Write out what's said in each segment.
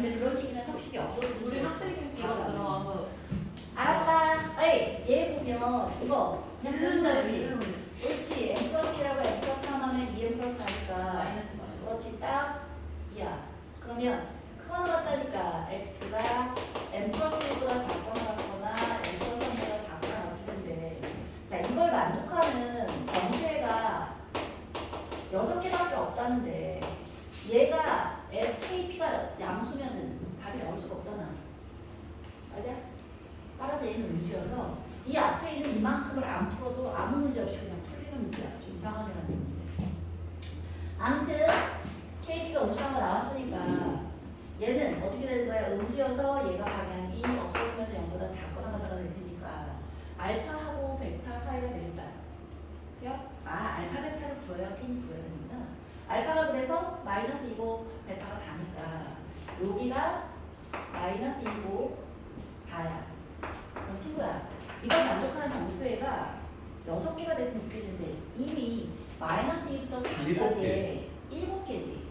근데 그런 식이면 석식이 없어지는 우리 학생이 들어와서 알았다. 에이, 얘 보면 이거 그냥 그런 거지. 그렇지. m 플러스 1하고 m 플러스 3 하면 2m 플러스 하니까 마이너스 그렇지. 딱 2야. 그러면 크거나 같다니까 x가 m 플러스 1보다 작거나 같거나 m 플러스 3보다 작거나 같은데 자, 이걸 만족하는 정수해가 6개밖에 없다는데 얘가 KP가 양수면은 답이 나올 수가 없잖아. 맞아? 따라서 얘는 음수여서 이 앞에 있는 이만큼을 안 풀어도 아무 문제 없이 그냥 풀리는 문제야. 좀 이상한 애라는 문제. 아무튼 KP가 음수한 거 나왔으니까 얘는 어떻게 되는 거야? 음수여서 얘가 방향이 없어지면서 0보다 작거나 같다가 될 테니까 알파하고 베타 사이가 되겠다. 돼요? 아, 알파 베타를 구해야 K는 구해야 됩니다. 알파가 그래서 마이너스 2고 베타가 4니까 여기가 마이너스 2고 4야. 그럼 친구야, 이걸 만족하는 정수해가 6개가 됐으면 좋겠는데 이미 마이너스 2부터 4까지에 7개지.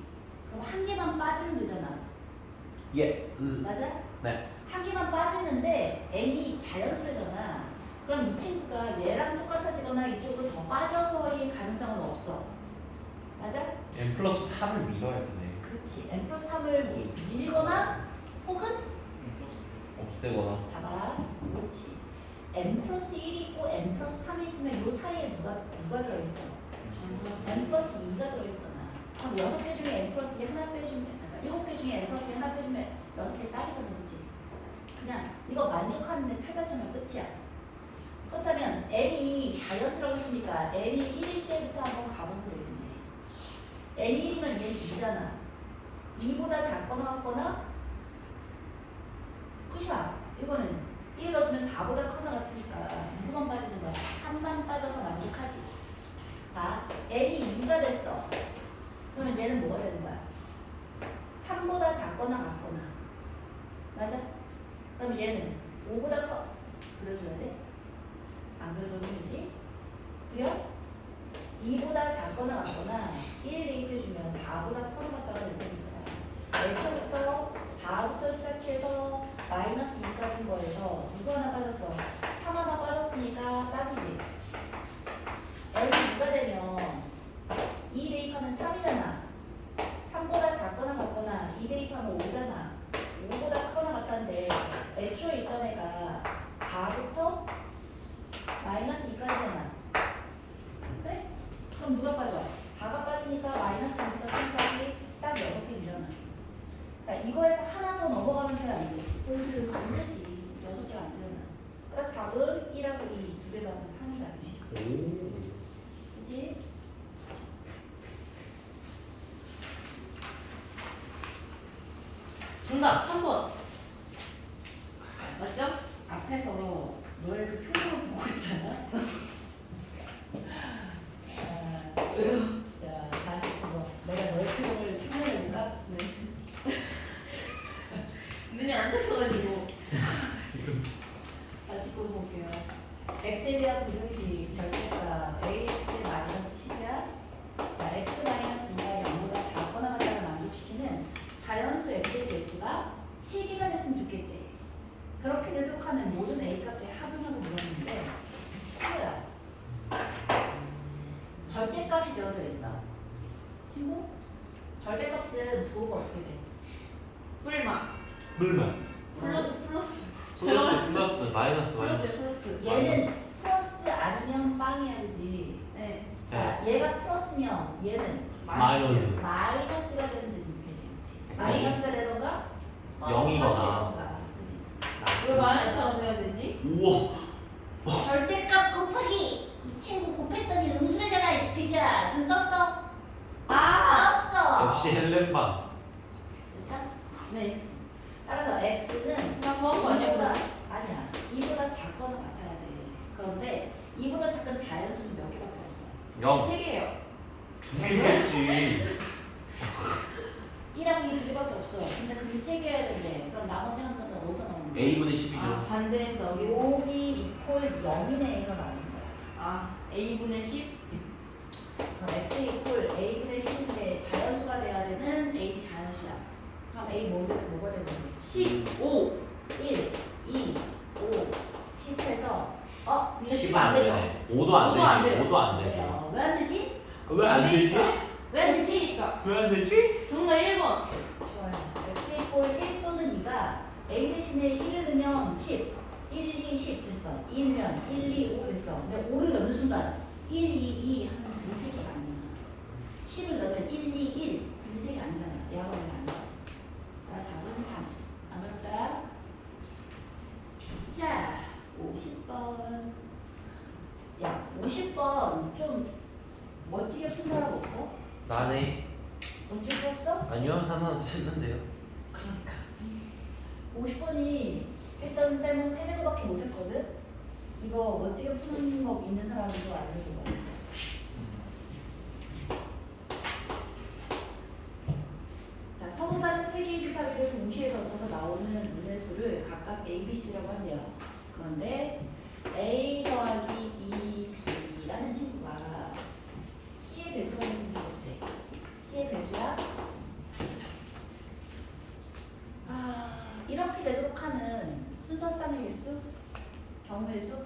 그럼 한 개만 빠지면 되잖아. 예. 맞아? 네. 한 개만 빠지는데 n이 자연수래잖아. 그럼 이 친구가 얘랑 똑같아지거나 이쪽으로 더 빠져서의 가능성은 없어. 맞아? M 플러스 3을 밀어야 되네. 그렇지. n 플러스 3을 밀거나 혹은 없애거나. 잡아. 그렇지. n 플러스 1이 있고 n 플러스 3이 있으면 이 사이에 누가 들어있어? n 플러스 2가 들어있잖아. 그럼 6개 중에 n 플러스 1 하나 빼주면, 그러니까 7개 중에 n 플러스 1 하나 빼주면 6개 딱이잖아. 그렇지? 그냥 이거 만족하는 데 찾아주면 끝이야. 그렇다면 n이 자연수라고 했으니까 n이 1일 때부터 한번 가보면 되겠네. n이 1이면 얘는 2잖아. 2보다 작거나 같거나 끝이야. 이거는 1 넣어주면 4보다 크거나 같으니까 누구만 빠지는 거야? 3만 빠져서 만족하지. 아, n이 2가 됐어. 그러면 얘는 뭐가 되는 거야? 3보다 작거나 같거나. 맞아? 그럼 얘는 5보다 커. 그려줘야 돼? 안 그려줘도 되지? 그려? 2보다 작거나 같거나 1 대입해주면 4보다 커나 같다가 될 테니까 애초부터 4부터 시작해서 마이너스 2까지인 거에서 누구 하나 빠졌어? 3 하나 빠졌으니까 딱이지. n이 2가 되면 2 대입하면 3이잖아. 3보다 작거나 같거나 2 대입하면 5잖아. 5보다 크거나 같다는데 애초에 있던 애가 4부터 마이너스 2까지잖아. 그래? 그럼 누가 빠져? 4가 빠지니까 마이너스 2부터 3까지 딱 6개 되잖아. 자, 이거에서 하나 더 넘어가면 돼, 안 돼? 안 되지. 6개가 안 되잖아. 그래서 답은 1하고 2 두 개 더하면 3이다. 그치? 오. 그치? 정답 3번 맞죠? 앞에서 너의 그 표정을 보고 있잖아. 자, 49번. 내가 너의 표정을 흉내내볼까? 네. 눈이 안 뜨셔가지고 49번 볼게요. x에 대한 부등식 절대값 ax 마이너스 10이야. 자, x 마이너스 2가 0보다 작거나 같다를 만족시키는 자연수 x의 개수가 3개가 됐으면 좋겠대. 그렇게 되도록하는 모든 a 값의 합은하고 물었는데 친구야, 절대값이 되어져 있어. 친구? 절대값은 부호가 어떻게 돼? 뿔마 물만. 플러스 플러스 마이너스 플러스 얘는 플러스 아니면 빵이야, 그지? 네 자, 얘가 플러스면 얘는 마이너스. 마이너스가 되면 되지, 그치? 그치. 마이너스가 되던가 영이거나. 그치? 왜 마이너스 안 돼야 되지? 우와. 절대값 곱하기 이 친구 곱했더니 음수래잖아, 이 돼지야. 눈 떴어? 아! 떴어. 역시 헬렌방. 됐어? 네 따라서 x는 나 구한 거 아니야? 2보다 아니야. 2보다 작거나 같아야 돼. 그런데 2보다 작은 자연수는 몇 개밖에 없어. 0. 3개예요 두 개겠지. 1하고 2 두 개밖에 없어. 근데 그게 3개여야 된대. 그럼 나머지 한 개는 어디서 나오는 거야? A분의 10이죠. 아 반대해서 여기 여기 이퀄 0이네에서 나오는 거야. 아 A분의 10 그럼 x 이퀄 a분의 10인데 자연수가 돼야 되는 a 자연수야. 그럼 그럼 A 뭐가 되는 거지? 15. 1, 2, 5, 10 해서 근데 10 10안 안 돼요. 되네. 5도 안 5도 안 되지. 돼요. 5도 안 되지. 왜 안 되지? 왜 안 되지? 왜 안 되지? 치니까. 왜 안 되지? 정답 1번. 좋아요. x 이꼴 1 또는 2가 a 대신에 1을 넣으면 10, 1, 2, 10 됐어. 2 넣으면 1, 2, 5 됐어. 근데 5를 넣는 순간 1, 2, 2 하면 그 세 개가 아니잖아. 10을 넣으면 1, 2, 1 그 세 개가 아니잖아. 대학원은 안 돼. 나 4번 3. 안 그럴까? 자, 50번. 야, 50번 좀 멋지게 푼 사람 없어? 나네. 멋지게 풀었어? 아니요, 하나 썼는데요. 그러니까 50번이 일단 쌤은 3개밖에 못했거든? 이거 멋지게 푸는 거 있는 사람은 좀 알려준 거야. 자, 서로 다른 세 개의 주사위를 동시에 던져서 나오는 문의 수를 각각 A, B, C라고 한대요. 그런데 A 더하기 2B라는 친구가 C의 배수가 무슨 되겠대? C의 배수야? 이렇게 되도록 하는 순서쌍의 개수? 경우의 수?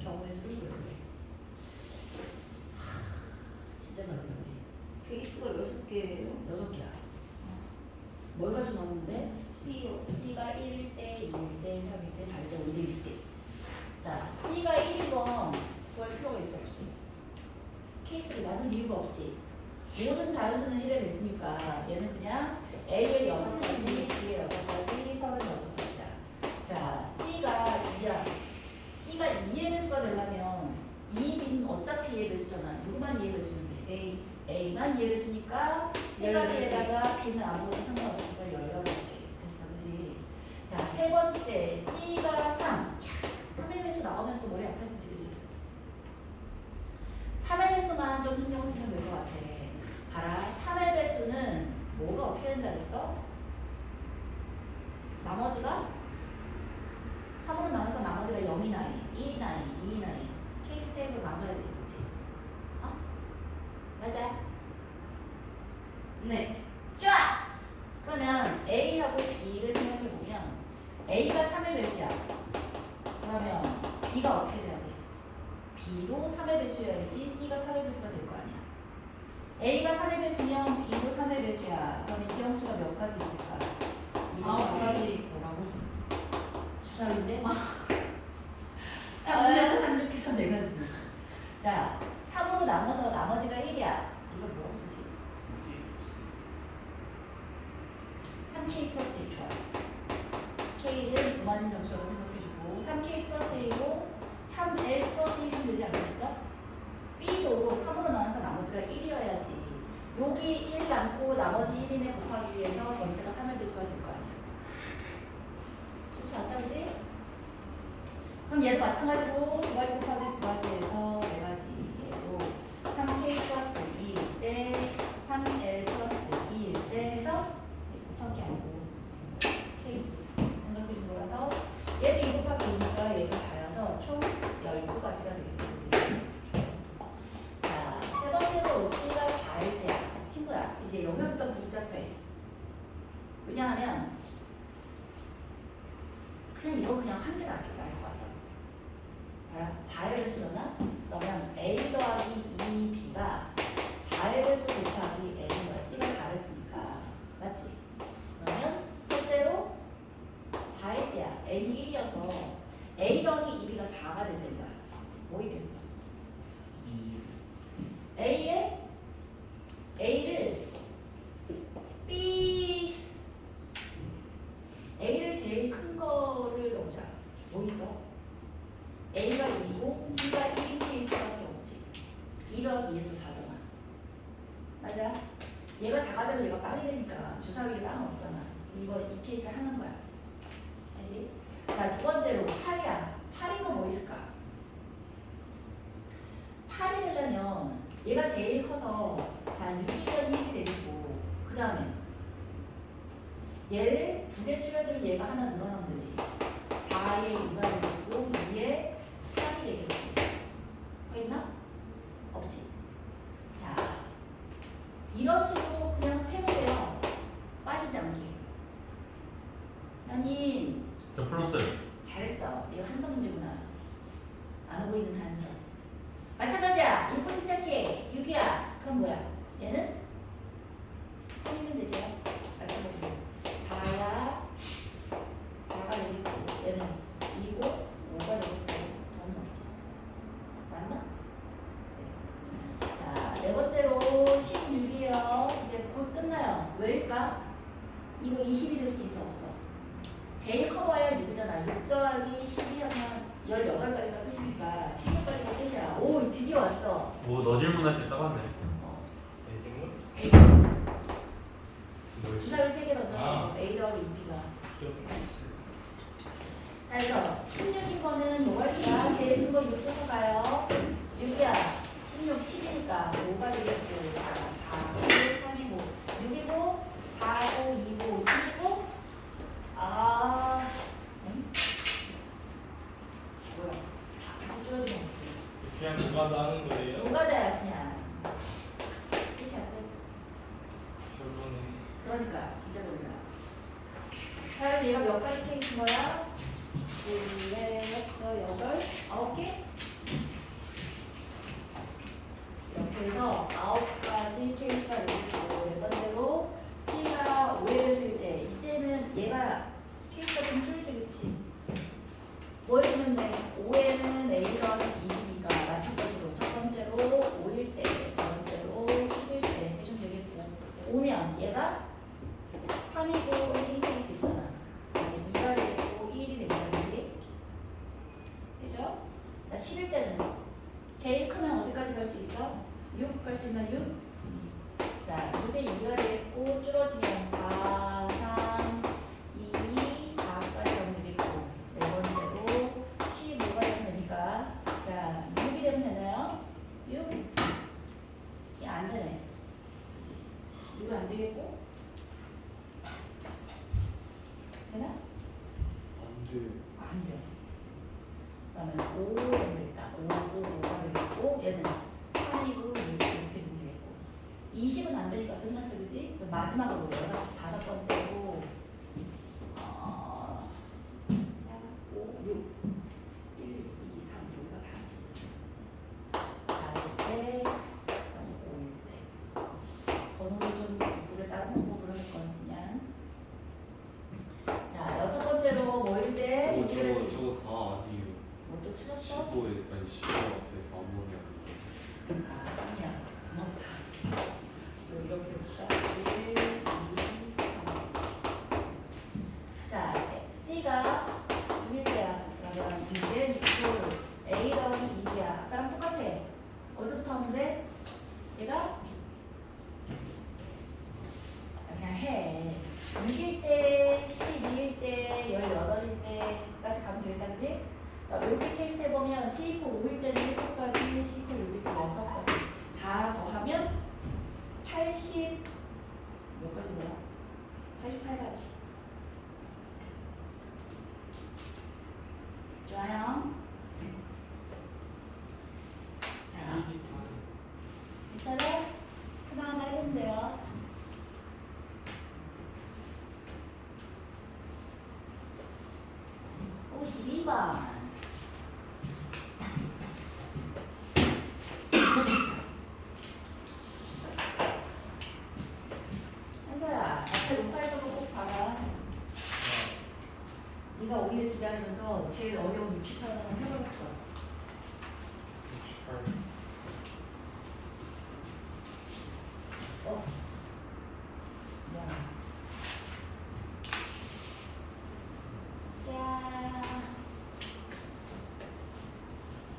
경우의 수를 그려볼래. 진짜 어렵다, 그지? 케이스가 6개예요. 6개야. 뭘 가지고 넣었는데? C요. C가 1대 2대 3대 4대 5대 6대. 자, C가 1인 건 구할 필요가 있어, 없어? 케이스를 나눌 이유가 없지. 모든 자연수는 1에 냈으니까 얘는 그냥 A의 6가지, B의 6가지, 36가지야. 자, C가 2야. C가 2의 배수가 되려면 2, B는 어차피 2의 배수잖아. 누구만 2의 배수면 돼? A. A만 2의 배수니까 3가지에다가 B는 아무것도 상관없으니까 16개. 됐어, 그치? 자, 세 번째 C가 3. 3의 배수 나오면 또 머리 아파지지, 그치? 3의 배수만 좀 신경 쓰면 될 것 같아. 봐라, 3의 배수는 뭐가 어떻게 된다 그랬어? 나머지가 3으로 나눠서 나머지가 0이나 1이나 2이나 케이스 테이블로 나눠야 되지, 그치? 어? 맞아? 네. 좋아! 그러면 A하고 B를 생각해보면 A가 3의 배수야. 그러면 B가 어떻게 돼야 돼? B도 3의 배수여야지 C가 3의 배수가 될 거 아니야. A가 3의 배수면 B도 3의 배수야. 그럼 이 경수가 몇 가지 있을까? 9가지 뭐라고? 주사위인데? 3년 3육해서 4가지. 자, 3으로 나눠서 나머지가 1이야. 이걸 뭐라고 쓰지? 3K 플러스 1 좋아. K는 무한인 점수라고 생각해주고 3K 플러스 1로 3L 플러스 1이 되지 않겠어? B도 3으로 나눠서 나머지가 1이어야지. 여기 1 남고 나머지 1이네 곱하기 위해서 전체가 3의 배수가 될 거 아니야. 좋지 않다, 그지? 그럼 얘도 마찬가지로 2가지 곱하기 2가지에서 4가지 얘도 3K 플러스 2일 때 3L 플러스 2일 때 해서 곱하기 아니고 케이스 생각해 준 거라서 얘도 2 곱하기 2니까 얘도 4여서 총 12가지가 되겠다, 그지? 자, 세 번째로 C가 4일 때야. 친구야, 이제 여기부터 복잡해. 왜냐하면 그냥 이거 그냥 한 개 낫게 나을 것 같아. 봐라, 4의 배수잖아? 그러면 A 더하기 2B가 4의 배수 곱하기 A인 거야. C가 4랬으니까. 맞지? 그러면 첫째로 4일 때야. N이 1이어서 A 더하기 2B가 4가 된다는 거야. 뭐 있겠어? A를 A를 제일 큰 거를 넣자. 뭐 있어? A가 2고 B가 1인 케이스밖에 없지. 2 더하기 2에서 4잖아. 맞아? 얘가 4가 되면 얘가 빵이 되니까 주사위에 빵은 없잖아. 이거 이 케이스 하는 거야. 알지? 자, 두 번째로 8이야. 8인 거 뭐 있을까? 8이 되려면 얘가 제일 커서 자 6이면 1이 되겠고 그 다음에 얘를 2개 줄여주면 얘가 하나 늘어나면 되지. 4에 2가 되겠고 2에 3이 되겠고 더 있나? 없지. 자, 이런 식으로 그냥 세면 돼요. 빠지지 않게. 저 풀었어요. 잘했어. 이거 한성 문제구나. 안 오고 있는 한성. 마찬가지야. 6부터 시작해. 6이야. 그럼 뭐야? 얘는 3이면 되죠. 마찬가지로 4야. 4가 여기 있고 얘는 2고 5가 여기 있고 더는 없지. 맞나? 네. 자, 네 번째로 16이요. 이제 곧 끝나요. 왜일까? 이거 20이 될 수 있어 없어? 제일 커봐야 6이잖아. 6 더하기 12 하면 18가지가 끝이니까 16가지가 끝이야. 오, 드디어 왔어. 뭐 너 질문할 때 따봤네. 주사위 3개 던져. 아. A 더하기 B가. 기억했어. 자, 그래서 16인 거는 뭐가 있을까? 제일 큰 거 6부터 가요. 6이야. 16, 10이니까 5가 되겠고. 4, 5, 3이고. 6이고, 4, 5, 2고, 1이고. 아, 응? 뭐야? 다 같이 줄여주면 어떡해. 그냥 누가 다 하는 거예요? 뭐가 돼야 그냥. 끝이야, 끝. 저번에 그러니까, 진짜 놀라. 자, 그럼 얘가 몇 가지 케이스인 거야? 2, 4, 6, 8, 9개? 이렇게 해서 9가지 케이스가 여기 있고, 네 번째로 C가 5의 배수일 때, 이제는 얘가 케이스가 좀 줄지, 그치? 뭐 해주면 돼? 5에는 A랑 2니까 마찬가지로 첫 번째로 5일 때, 두 번째로 10일 때 해주면 되겠고, 5면 얘가 3이고 1인 케이스 있잖아. 2가 되겠고 1이 되겠지. 그죠? 자, 10일 때는 제일 크면 어디까지 갈 수 있어? 6 갈 수 있나 6? 자, 6에 2가 되겠고 줄어지면 4, 3, 2, 4까지 가면 되겠고 네 번째로 15가 되면 되니까 자, 6이 되면 되나요? 6? 이게 안 되네. 그치? 6은 안 되겠고 되나? 안 돼. 안 돼. 그러면 5 되면 되겠다. 5, 5가 되겠고 얘는 3이고 이렇게 되면 되겠고 20은 안 되니까 끝났어, 그지? 그럼 마지막으로 다섯 번째로 4, 5, 6 1, 2, 3 여기가 4지 4일 때 그다음에 5일 때 번호를 좀 예쁘게 따라놓고 그러는 건 그냥 자, 여섯 번째로 뭐일 때 이기를 저거 4 아니에요. 뭐또 틀렸어? 15에 아니 15 앞에서 아무리 아니에요. 아, 아니야. 고맙다. 이렇게 볼까? 1, 2, 3. 자, C가 6일 때야. 그러면 2는 6, A 더하기 2야. 아까랑 똑같아. 어디서부터 하면 돼? 얘가? 그냥 해. 6일 때, 12일 때, 18일 때까지 가면 되겠다, 그지? 자, 이렇게 케이스 해보면 C 이퀄 5일 때는 1호까지, C 이퀄 6일 때 6까지 다 더하면 80, 몇 가지 뭐야? 88가지. 좋아요. 자, 괜찮아? 하나하나 해보면 돼요. 52번. 한서야, 앞에 녹화했던 거 꼭 봐라. 네가 5일 기다리면서 제일 어려운 68번을 해버렸어. 68. 미안. 자,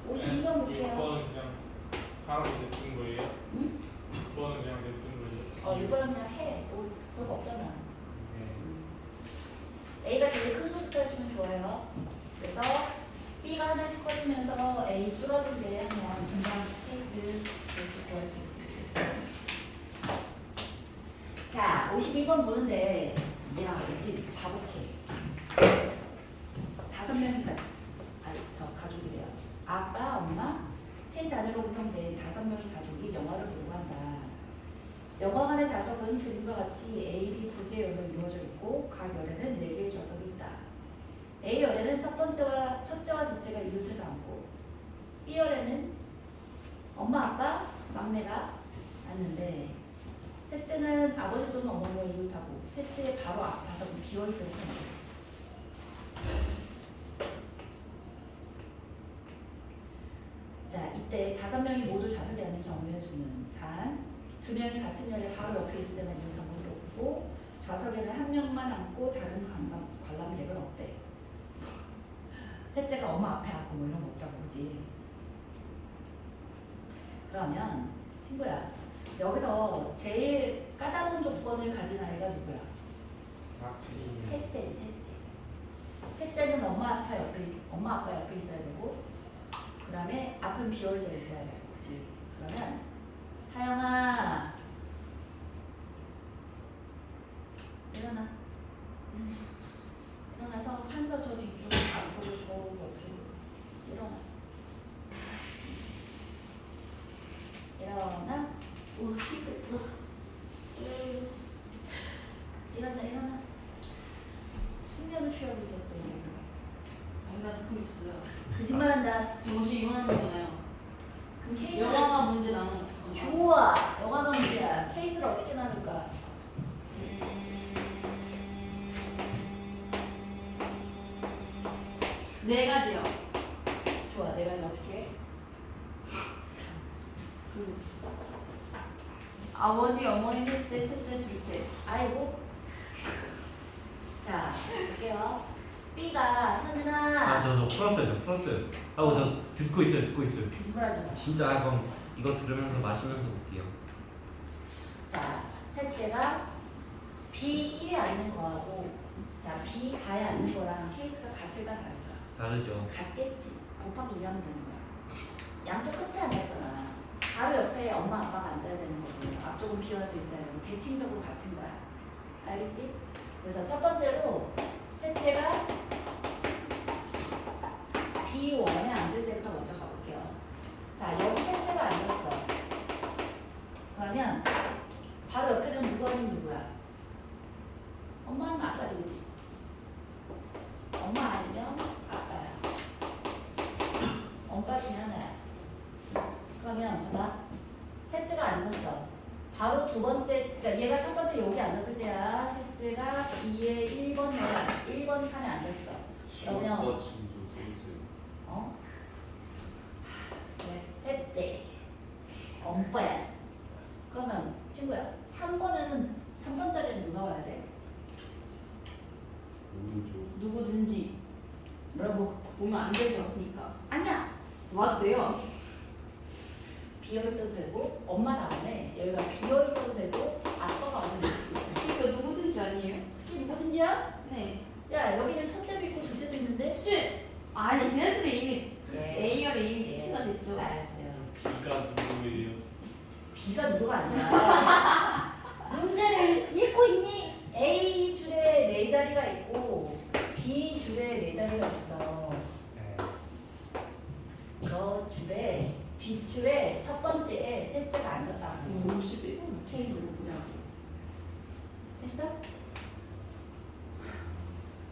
52번 볼게요. 6번은 그냥 하라고 냅둔 거예요? 응? 6번은 그냥 냅둔 거예요? 이거는 그냥 해. 별거 없잖아. 네. A가 제일 큰 수부터 해주면 좋아요. 그래서 B가 하나씩 커지면서 A 줄어들게 하면 금방 케이스 구할 수 있지. 자, 52번 보는데 내가 알지? 자복해. 5명이까지. 저 가족이래요. 아빠, 엄마, 세 자녀로 구성된 5명의 가족이 영화를 보려고 한다. 영화관의 좌석은 그림과 같이 A, B 두 개의 열로 이루어져 있고 각 열에는 4개의 좌석이 있다. A열에는 첫째와 둘째가 이웃해서 앉고 B열에는 엄마, 아빠, 막내가 앉는데 셋째는 아버지 또는 어머니가 이웃하고 셋째 바로 앞 좌석은 비어있도록 합니다. 자, 이때 5명이 모두 좌석에 앉는 경우의 수는 단 2명이 같은 열에 바로 옆에 있을 때만 있는 경우도 없고 좌석에는 1명만 앉고 다른 관람객은 없대. 셋째가 엄마 앞에 앉고 뭐 이런 거 없다고 그러지. 그러면 친구야, 여기서 제일 까다로운 조건을 가진 아이가 누구야? 셋째지, 셋째. 셋째는 엄마 아빠 옆에 있어야 되고, 그 다음에 앞은 비어져 있어야 되고, 그렇지? 그러면 하영아, 일어나. 일어나서 한서 저 뒤쪽, 앞쪽으로 저 옆쪽으로 일어나서. 일어나. 오, 힘들어. 일어나. 숙면을 취하고 있었어. 아니 나 듣고 있어요. 거짓말한다. 정시 이만한 거잖아요. 그럼 케이스. 영화가 문제 나는 거. 좋아. 영화가 문제야. 케이스를 어떻게 나눌까? 네 가지요. 좋아. 내가 이제 어떻게 해? 아버지, 어머니, 셋째, 둘째. 아이고. 자, 볼게요. B가 현진아. 저 풀었어요. 저 듣고 있어요. 거짓말하지 마. 진짜 그럼 이거 들으면서 마시면서 볼게요. 자, 셋째가 B1에 앉는 거하고 자, B4에 앉는 거랑 케이스가 같을까 다를까? 다르죠. 같겠지. 곱하기 2하면 되는 거야. 양쪽 끝에 앉았잖아. 바로 옆에 엄마, 아빠가 앉아야 되는 거고 앞쪽은 비워져 있어야 되고 대칭적으로 같은 거야. 알겠지? 그래서 첫 번째로 셋째가 B1에 앉을 때부터 먼저 가볼게요. 자, 여기 셋째가 앉았어. 그러면 바로 옆에는 누가 있는 누구야? 엄마는 아빠지, 그치? 엄마 아니면 아빠야. 엄빠 중에 하나야. 그러면 봐봐. 셋째가 앉았어. 바로 두 번째, 그러니까 얘가 첫 번째 여기 앉았을 때야. 셋째가 B의 1번 칸에 앉았어. 그러면 어? 그래, 셋째. 엄빠야. 그러면 친구야, 3번짜리는 누가 와야 돼? 누구든지 뭐라고? 보면 안 되죠. 그러니까 아니야. 와도 돼요. 비어 있어도 되고 엄마 다음에 여기가 비어 있어도 되고 아빠가 와도 되고 그러니까 누구든지 아니에요? 그게 누구든지야? 네. 야, 여기는 첫째도 있고 둘째도 있는데? 네. 아니 걔네들이 이미 예. A열에 이미 피스가 됐죠. 알았어요. B가 누구예요? B가 누구가 아니야. 문제를 읽고 있니? A 줄에 4자리가 있고 B 줄에 4자리가 있어. 너 줄에 뒷줄에 첫 번째에 셋째가 앉았다고. 51번 케이스로 보자. 됐어?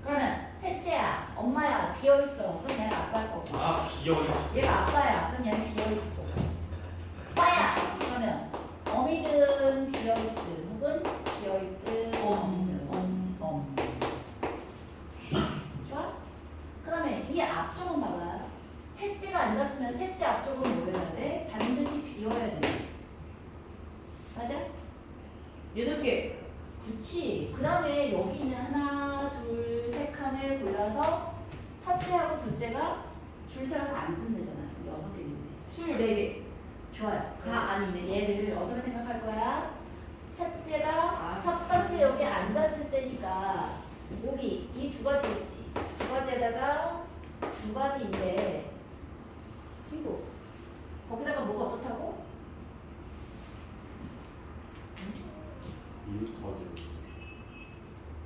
그러면 셋째야, 엄마야, 비어있어. 그럼 얘는 아빠일 거고. 아 비어있어. 얘가 아빠야. 그럼 얘는 비어있을 거고. 빠야. 그러면 어미든 비어있든 혹은 비어있든 좋아? 그 다음에 이 앞쪽은 봐봐. 셋째가 앉았으면 셋째 앞쪽은 뭐 해야 돼? 반드시 비워야 돼. 맞아? 6개. 그치. 그 다음에 여기 있는 하나, 둘, 세 칸을 골라서 첫째하고 둘째가 줄 세워서 앉으면 되잖아. 6개지, 그치? 24개. 좋아요. 다 아니네. 얘를 어떻게 생각할 거야? 셋째가 아, 첫 번째 여기 앉았을 때니까 여기 이 두 가지 있지. 두 가지에다가 두 가지인데 친구 거기다가 뭐가 어떻다고?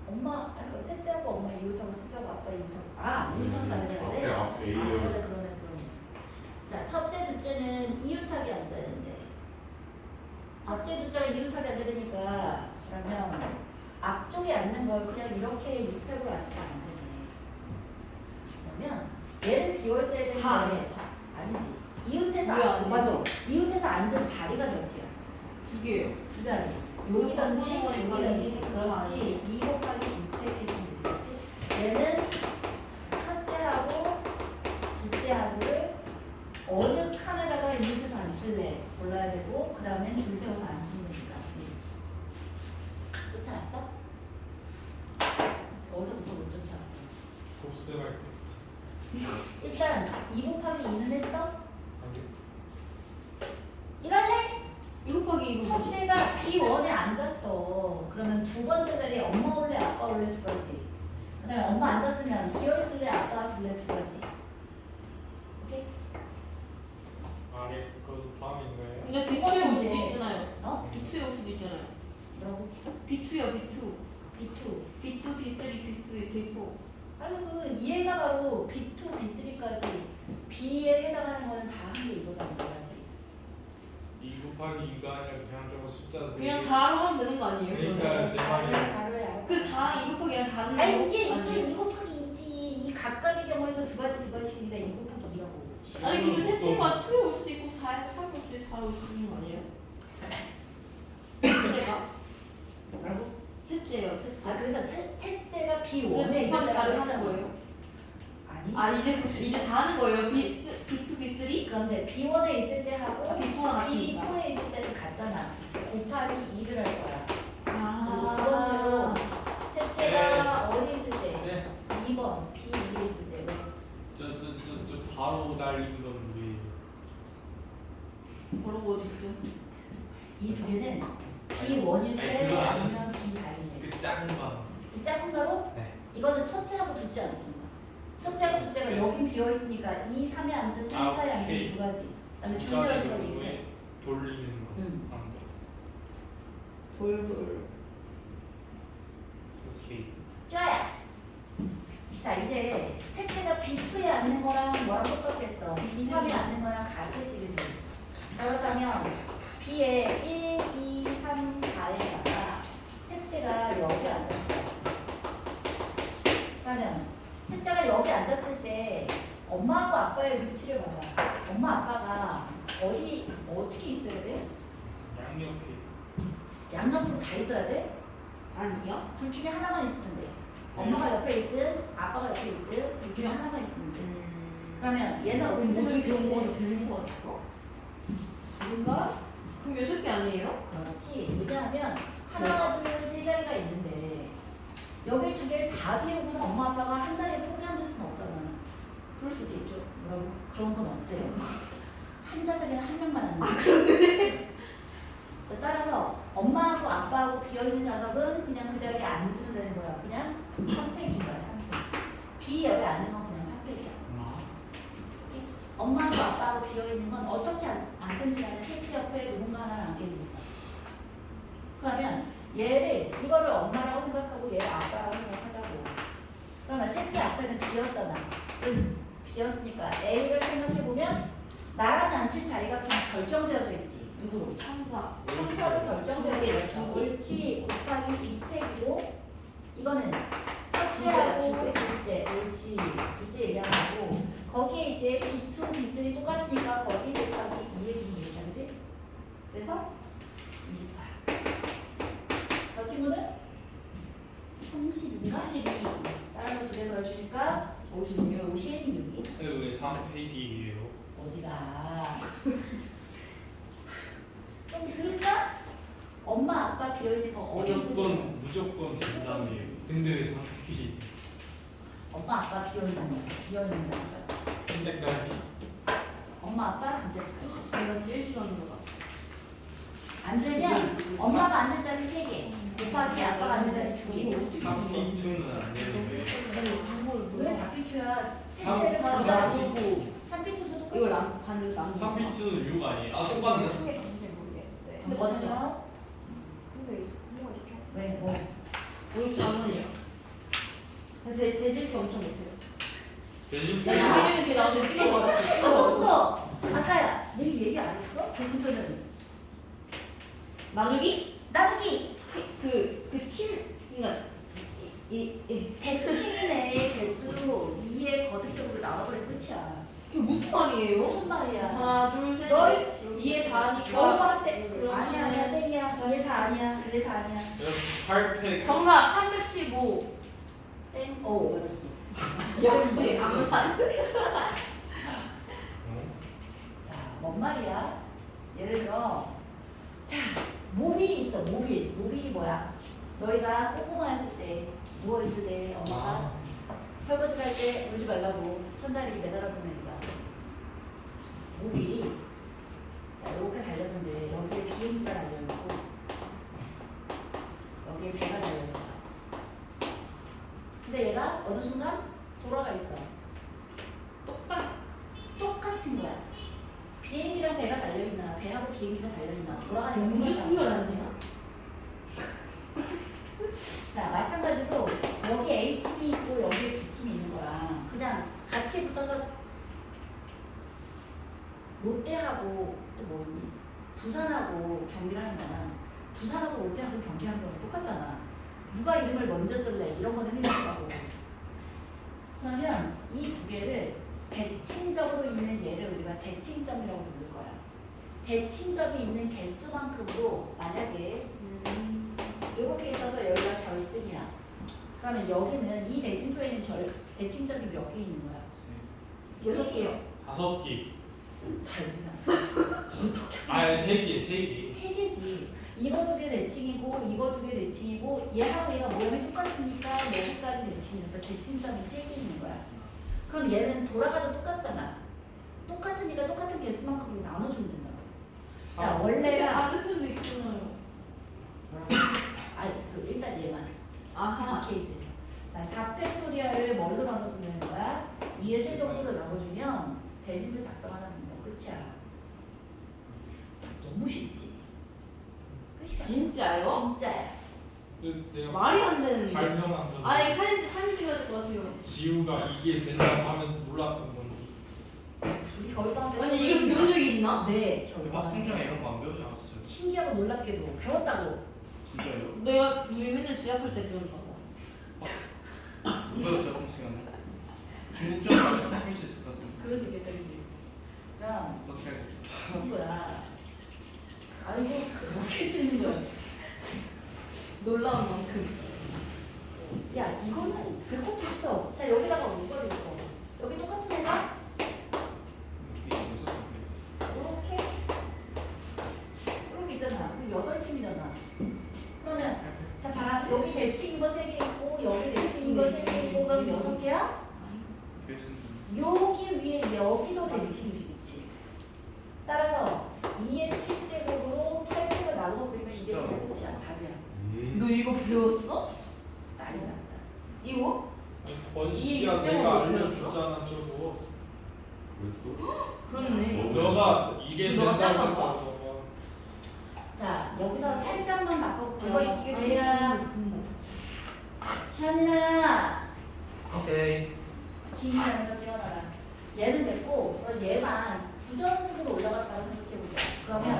엄마, 아니 셋째하고 엄마 이웃하고 셋째하고 아빠 이웃하고 이웃하고 앉아야 돼? 앞에 A열. 그러네. 자, 첫째, 둘째는 이웃하게 앉아야 되는데 첫째, 둘째가 이웃하게 앉아야 되니까 그러면 앞쪽에 앉는 걸 그냥 이렇게 6팩으로 앉히면 안 되네. 그러면 얘는 비어있어야 되는 4 거야. 아니에요 4 아니지. 이웃에서 뭐야, 안, 아니지? 맞아. 이웃에서 앉은 자리가 몇 개야? 2개예요 두 자리. 여기든지 여기든지. 그렇지. 2 곱하기 2 해주면 되지. 그렇지? 얘는 첫째하고 둘째하고를 어느 칸에다가 이웃에서 앉힐래 골라야 되고 그 다음엔 줄 세워서 앉히면 되니까. 그치? 쫓아왔어? 어디서부터 못 쫓아왔어? 곱셈할 때부터. 일단 2 곱하기 2는 했어? 아니. 이럴래? 2 곱하기 2는 첫째가 B1에 앉았어. 그러면 두 번째 자리에 엄마 올래 아빠 올래 두 가지. 그 다음에 엄마 앉았으면 비어있을래 아빠 있을래 두 가지. 오케이? 아래 그것도 포함인 거예요? 근데 B2에 올 수도 이제- 있잖아요 어? B2에 올 수도 있잖아요 뭐라고? B2요 B2 B2. B2, B3, B3, B4 아니 그 이해가 바로 B2, B3까지 B에 해당하는 거는 다 한 게 이거잖아. 두 가지. 2 곱하기 2가 아니라 그냥 저거 숫자 그냥 되게- 4로 하면 되는 거 아니에요? 그러니까 제 말이에요. 바로야. 그 4랑 2 곱하기랑 다른 거 아니 이게 아니에요? 2 곱하기 2지. 이 각각의 경우에서 두 가지씩이니까 2 곱하기 2라고. 아니 근데 지금은 셋째가 보통 2에 올 수도 있고 4에 올 수도 있고 4에 올 수도 있는 거 아니에요? 셋째가? 뭐라고? 셋째요 셋째 아 그래서 셋째가 그래서 B1에 있을 곱하기 4를 때라고 하는 했잖아. 거예요? 아니. 아 이제 다 하는 거예요? B2, B3? 그런데 B1에 있을 때 하고 아, B4랑 같으니까 B4에 있을 때는 같잖아. 곱하기 2를 할 거야. 그리고 아 두 번째로 셋째가 어디 있을 때? 네. 2번 B2에 있을 때. 왜? 저 바로 달린 건 우리 뭐라고 어딨어? 이 두 개는 B1일 때 아니, 그거 아니에요. 아니면 B4일 때. 그 작은 거. 이 작은 거로 네. 이거는 첫째하고 둘째 안 쓰는 거야. 첫째하고 둘째가 여긴 비어 있으니까 2, 3에 앉든 3, 4에 앉든 오케이. 두 가지. 그다음에 줄 두 가지 세우는 거 경우에 얘기해. 돌리는 거. 응. 안 돼. 돌돌 오케이. 쫙. 자 이제 셋째가 B2에 앉는 거랑 뭐랑 똑같겠어. B3에 앉는 거랑 같겠지, 그지? 자, 그렇다면 B에 1, 2, 3, 4에다가 셋째가 여기 앉았어. 그러면 셋째가 여기 앉았을 때 엄마하고 아빠의 위치를 봐봐. 엄마 아빠가 어떻게 있어야 돼? 양옆에. 양옆으로 다 있어야 돼? 아니요? 둘 중에 하나만 있으면 돼. 엄마가 옆에 있든 아빠가 옆에 있든 둘 중에 하나만 있으면 돼. 그러면 얘는 어디 모든 있으면 경우가 되는 거 같아 누군가? 그럼 6개 아니에요? 그렇지. 왜냐하면 하나, 둘, 세 자리가 있는데 여기 두 개를 다 비우고서 엄마 아빠가 한 자리에 포기한 수는 없잖아. 그럴 수 있죠. 뭐라고? 그런 건 없대요. 한 자석에는 한 명만 앉는 거야. 자, 따라서 엄마하고 아빠하고 비어있는 좌석은 그냥 그 자리에 앉으면 되는 거야. 그냥 3팩인 거야. 3팩. B 옆에 앉는 건 그냥 3팩이야. 오케이? 엄마하고 아빠하고 비어있는 건 어떻게 앉든지 간에 셋째 옆에 누군가 하나를 앉게 돼 있어. 그러면 얘를 이거를 엄마라고 생각하고 얘를 아빠라고 생각하자고. 그러면 셋째 앞에는 비었잖아. 비었으니까 A를 생각해보면 나랑 앉힐 자리가 그냥 결정되어져 있지. 누구로? 참사 3사로 결정되어 있어. 옳지. 곱하기 2팩이고 이거는 첫째하고 둘째. 옳지. 둘째 얘기하는 거고 거기에 이제 B2, B3 똑같으니까 거기 곱하기 2 해주면 되겠다. 그치? 그래서 24. 저 친구는 32인가? 32 다른 거 두 개 더해주니까 56 56이 왜 3페이지예요? 어디가? 좀 들을까? 엄마 아빠 비어있는 거 어디 있는지 무조건 정답이에요. 근데 왜 3페이지? 엄마 아빠 비어있는 자리까지 현재까지. 엄마 아빠 둘째까지 내가 제일 싫어하는 거다 안 되면 엄마가 앉을 자리 3개 곱하기 아빠가 앉을 자리 2개 3P2는 안 되는데. 왜 4피투야? 셋째를 먼저 3피투도 똑같아 이거 반을 나누는 3P2는 6 아니에요? 아 똑같네. 먼저 근데 뭐가 이렇게 왜? 뭐? 54원이에요 대질게 엄청 못해요 대신 야. 이게 나한테 찍어버렸어 없어 아까야 얘기 안 했어? 대신표는 나누기? 나누기 그팀 그러니까 대칭이네 개수 2의 거듭적으로 말이에요? 무슨 말이야? 하나, 둘, 셋, 너희- 넷. 2에 4니까. 겨울방학 때 아니야 아니야 땡이야. 그래서 아니야. 그래서 아니야. 8팩. 정답 315. 땡. 오 맞았어. 역시 암산. 자, 뭔 말이야? 예를 들어, 자, 모빌이 있어, 모빌. 모빌이 뭐야? 너희가 꼼꼼하였을 때, 누워있을 때, 엄마가 설거지를 할 때 울지 말라고 천장에 매달아두는 있잖아. 모빌이, 자, 이렇게 달렸는데, 여기에 비행기가 달려있고, 여기에 배가 달려있어. 근데 얘가 어느 순간 돌아가 있어. 똑같은 거야. 비행기랑 배가 달려있나, 배하고 비행기가 달려있나, 돌아가는 우주 승열 아니야? 자, 마찬가지로 여기 A팀이 있고 여기 B팀이 있는 거랑 그냥 같이 붙어서 롯데하고 또 뭐 있니? 두산하고 경기를 하는 거랑 두산하고 롯데하고 경기하는 거랑 똑같잖아. 누가 이름을 먼저 쓸래? 이런 거는 의미가 없다고. 그러면 이 두 개를 대칭적으로 있는 얘를 우리가 대칭점이라고 부를 거야. 대칭점이 있는 개수만큼으로 만약에 이렇게 있어서 여기가 결승이야. 그러면 여기는 이 대칭도에 있는 대칭점이 몇 개 있는 거야? 6개요. 5개. 달라. 아, 3개, 3개. 3개지. 이거 2개 대칭이고 이거 2개 대칭이고 얘하고 얘가 모양이 똑같으니까 4개까지 대칭이어서 대칭점이 3개 있는 거야. 그럼 얘는 돌아가도 똑같잖아. 똑같으니까 똑같은 개수만큼 나눠주면 된다고. 자, 원래가 반대편도 있잖아요. 아니 그 일단 얘만 아하. 이 케이스에서 자 4팩토리얼을 뭘로 나눠주는 거야? 2의 세제곱으로 나눠주면 대진표 작성하는 거 끝이야. 너무 쉽지? 끝이야. 진짜요? 진짜야. 내가 말이 안 되는데. 발명한 건 아니 사진 찍어야 될 것 같아요. 지우가 이게 된다고 하면서 몰랐던 건지. 우리 겨울방학 때 아니 이걸 배운 적이 있나? 네 겨울방학 학통장에 때 이런 거 안 배우지 않았어요? 신기하고 놀랍게도 배웠다고. 진짜요? 내가 우리 맨날 지하철 때 배운다고. 안 배웠죠, 학통장은? 중국적 말을 풀 수 있을 것 같은데. 그러지 그러지. 그럼 어떻게 하죠? 이거야. 아이고 그렇게 찍는 거야. 놀라운 만큼. 야 이거는 별 것도 없어. 자 여기다가 뭐가 있어? 여기 똑같은 애가 이게 무슨 소리예요? 이렇게 있잖아. 지금 8팀이잖아. 그러면 자 봐라. 여기 대칭인 거 3개 있고 여기 대칭인 거 3개 있고 그럼 6개야? 그랬습니다. 여기 위에 여기도 대칭이지 그치? 따라서 2의 7제곱으로 8팩을 나눠버리면 이게 진짜? 그냥 끝이야. 답이야. 너 이거 배웠어? 난리 났다. 이거? 아니, 권씨야 이게 내가 육점을 알려줬잖아 저거. 그랬어? 그렇네. 너가 이게 너가 된다고 싼 했다고. 거 자 여기서 살짝만 바꿔볼게요. 이거 이게 현이랑 현이랑 오케이. 긴 면에서 깨어나라. 얘는 됐고 그럼 얘만 부전승으로 올라갔다고 생각해보자. 그러면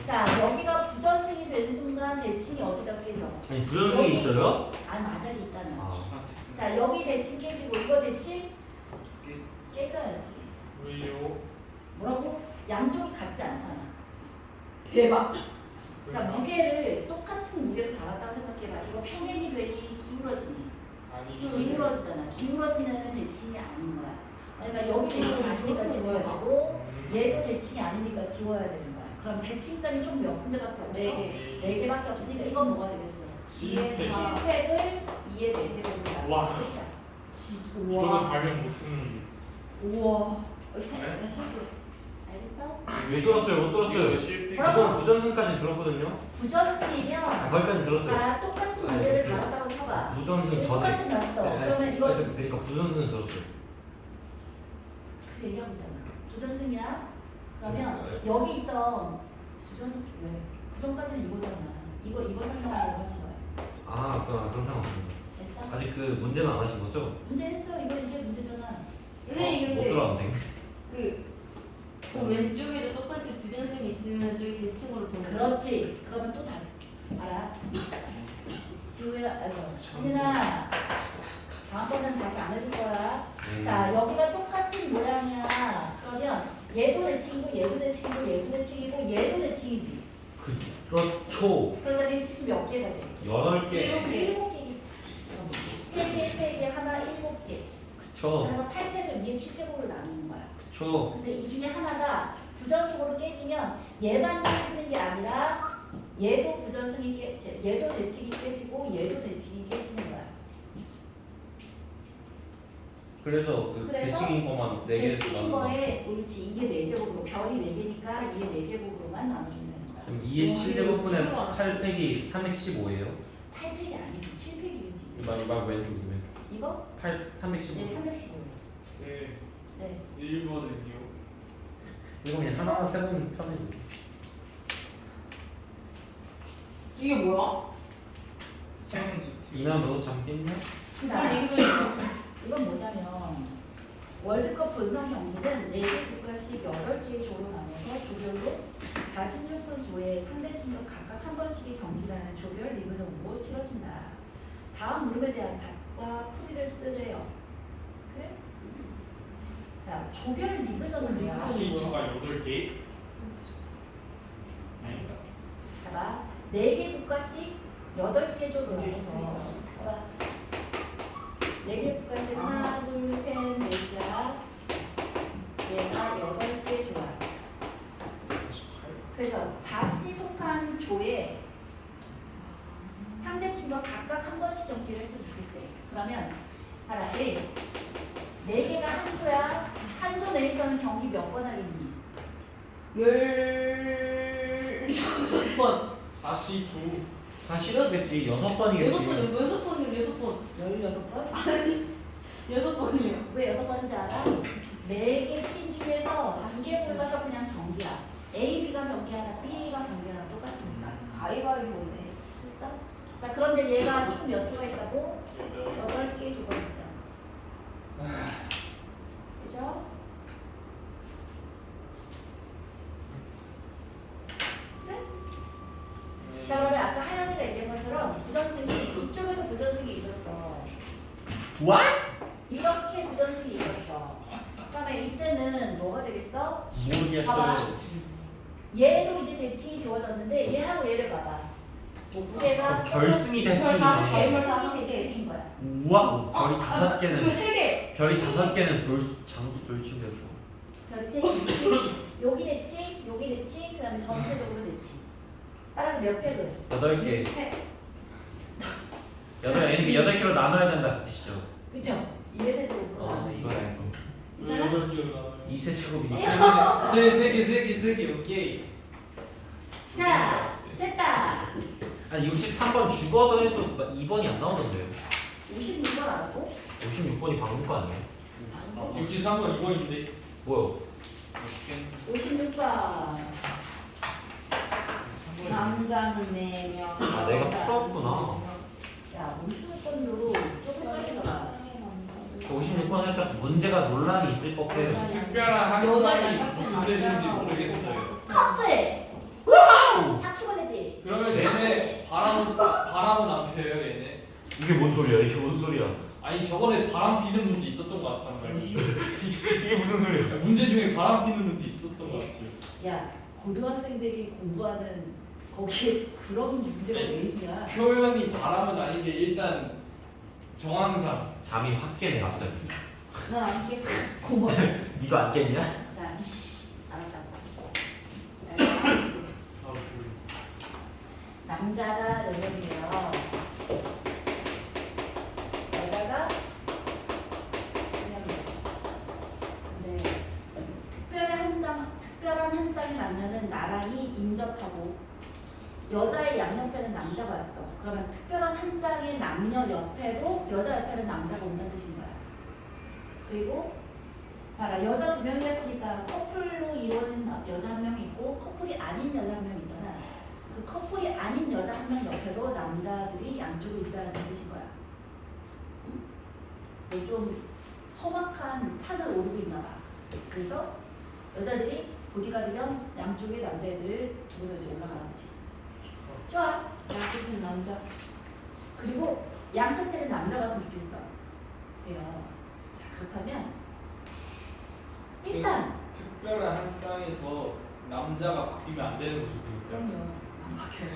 자 여기가 부전승이 되는 순간 대칭이 어디다 깨져? 아니 부전승이 있어요? 아니 만약에 있다면. 아. 자 여기 대칭 깨지고 이거 대칭 깨져야지. 왜요? 뭐라고? 양쪽이 같지 않잖아. 대박. 자 무게를 똑같은 무게로 달았다고 생각해봐. 이거 평행이 되니 기울어지니? 아니지. 기울어지잖아. 기울어지면은 대칭이 아닌 거야. 그러니까 여기 대칭이 아니니까 지워야 되고 얘도 대칭이 아니니까 지워야 되는 거야. 그럼 대칭점이 총 몇 군데밖에 없어? 4개. 4개밖에 없으니까 이건 뭐가 되겠어? 2의 7팩. 7팩을 2의 4제곱으로 와. 나눈 끝이야. 저는 발명 못했는데. 우와. 알겠어? 못 들었어요, 못 들었어요. 실패. 부전승까지 들었거든요. 부전승이면 아, 거기까지 들었어요. 자 똑같은 아니, 무게를 그- 달았다고 쳐봐. 부전승 전에. 똑같은 났어. 네, 그러면 이거 그러니까 부전승은 들었어요. 그 얘기하고 있잖아. 부전승이야. 그러면 네. 여기 있던 왜? 부전까지는 이거잖아. 이거 설명하려고 하는 거야. 아, 그런 상황이군요. 됐어? 아직 그 문제는 안 하신 거죠? 문제 했어. 이거 이제 문제잖아. 선생님 못 근데 들어왔네. 그 왼쪽에도 똑같이 부전승이 있으면 저기 대칭으로 되는 거야? 그렇지. 그러면 또 알아. 지우야, 현민아. 다음번엔 다시 안 해줄 거야. 네. 자, 여기가 똑같은 똑같은 모양이야. 그러면 얘도 대칭이고 얘도 대칭이고 얘도 대칭이고 얘도 대칭이지. 그렇죠. 그러니까 대칭이 몇 개가 돼? 8개. 7개겠지. 3개, 3개, 하나 7개. 그쵸. 그래서 8팩을 위에 7제곱으로 나누는 거야. 그쵸. 근데 이 중에 하나가 부전승으로 깨지면 얘만 깨지는 게 아니라 얘도 부전승이 깨지, 얘도 대칭이 깨지고 얘도 대칭이 깨지는 거야. 그래서 그 그래서 대칭인 것만 4개에서 대칭인 나눈 거. 거에 옳지. 이게 4제곱으로 별이 4개니까 이게 4제곱으로만 나눠주면 되는 거야. 그럼 2의 7제곱분의 이거 8팩이 315예요? 8팩이 아니지. 7팩이겠지. 막 왼쪽. 이거? 315. 네, 315예요. 네. 네. 1번은요. 이거 그냥 하나만 세보면 편해져. 이게 뭐야? 세븐 GT. 이나 너도 잠깼냐? 자, 빨리 이거 읽어. 이건 뭐냐면 월드컵 본선 경기는 4개 국가씩 8개의 조로 나눠서 조별로 자신 요건 조의 상대팀과 각각 한 번씩의 경기라는 조별 리그전으로 치러진다. 다음 물음에 대한 답과 풀이를 쓰래요. 그래? 자, 조별 리그전은 뭐야? 시초가 8개. 아닌가? 자, 봐. 4개 국가씩 8개 조로 나눠서 봐봐. 4개 국가씩 하나, 둘, 셋, 넷이야. 얘가 8개 조야. 그래서 자신이 속한 조에 상대팀과 각각 한 번씩 경기를 했으면 좋겠어요. 그러면 봐라. 4개가 한 조야. 한 조 내에서는 경기 몇 번 하겠니? 16번. 42. 40겠지. 6번이겠지. 6번. 16번? 6번이요. 왜 6번인지 알아? 4개 팀 중에서 2개 골라서 그냥 경기야. A, B가 경기하나 B가 경기하나 똑같으니까. 가위바위보네. 됐어? 자, 그런데 얘가 총 몇 조가 있다고? 8개 조가 있다. 그죠? 그래? 자, 그러면 아까 하연이가 얘기한 것처럼 부전승이 이쪽에도 부전승이 있었어. What? 이렇게 부전승이 있었어. 그러면 이때는 뭐가 되겠어? 모르겠어요. 얘도 이제 대칭이 지워졌는데 얘하고 얘를 봐봐. 무게가 결승이 대칭이네. 결승이 대칭인 거야. 우와. 별이 5개는 이거 3개. 별이 5개는 장수 돌침됐고. 별이 3개 대칭, 여기 대칭, 여기 대칭, 그 다음에 전체적으로 대칭. 따라서 몇 팩을? 8개. 6팩. 8개로 나눠야 된다 그 뜻이죠. 그쵸? 2의 세제곱으로. 이거 알죠. 괜찮아? 8개가. 2세제곱이니까. 3개 오케이. 자, 됐다. 아니 63번 죽어도 해도 2번이 안 나오던데요. 56번 알고? 56번이 방금 거 아니에요? 63번 2번인데. 뭐요? 56번. 남자는 4명. 아 내가 풀었구나. 야, 56번도 조금 빨리더라. 56번 살짝 문제가 논란이 있을 법해요. 특별한 학생이 무슨 뜻인지 모르겠어요. 커플! 와우! 다큐멘터리. 그러면 얘네 바람은 안 펴요 얘네. 이게 뭔 소리야? 이게 뭔 소리야? 아니 저번에 바람 피는 문제 있었던 것 같단 말이야. 이게 무슨 소리야? 문제 중에 바람 피는 문제 있었던 것 같아요. 야, 고등학생들이 공부하는 거기에 그런 문제가 왜 있냐? 표현이 바람은 아닌데 일단 정황상 잠이 확 깨네 갑자기. 난안 깼어. 고마워. 니도 안 깼냐? 자, 알았다. 아우 졸려. 남자가 4명이에요. 여자가 1명이에요. 근데 특별한 한 쌍의 남녀는 나란히 인접하고 여자의 양옆에는 남자가 왔어. 그러면 특별한 한 쌍의 남녀 옆에도 여자 옆에는 남자가 온다는 뜻인 거야. 그리고 봐라, 여자 2명이었으니까 커플로 이루어진 여자 1명이 있고 커플이 아닌 여자 1명 있잖아. 그 커플이 아닌 여자 1명 옆에도 남자들이 양쪽에 있어야 하는 뜻인 거야. 응? 좀 험악한 산을 오르고 있나 봐. 그래서 여자들이 보디가드 겸 양쪽에 남자애들을 두고서 이제 올라가나 보지. 좋아. 양끝은 남자. 그리고 양 끝에는 남자가 왔으면 좋겠어. 그래요. 자, 그렇다면 일단 특별한 한 쌍에서 남자가 바뀌면 안 되는 거죠. 그러니까 그럼요. 안 바뀌어요.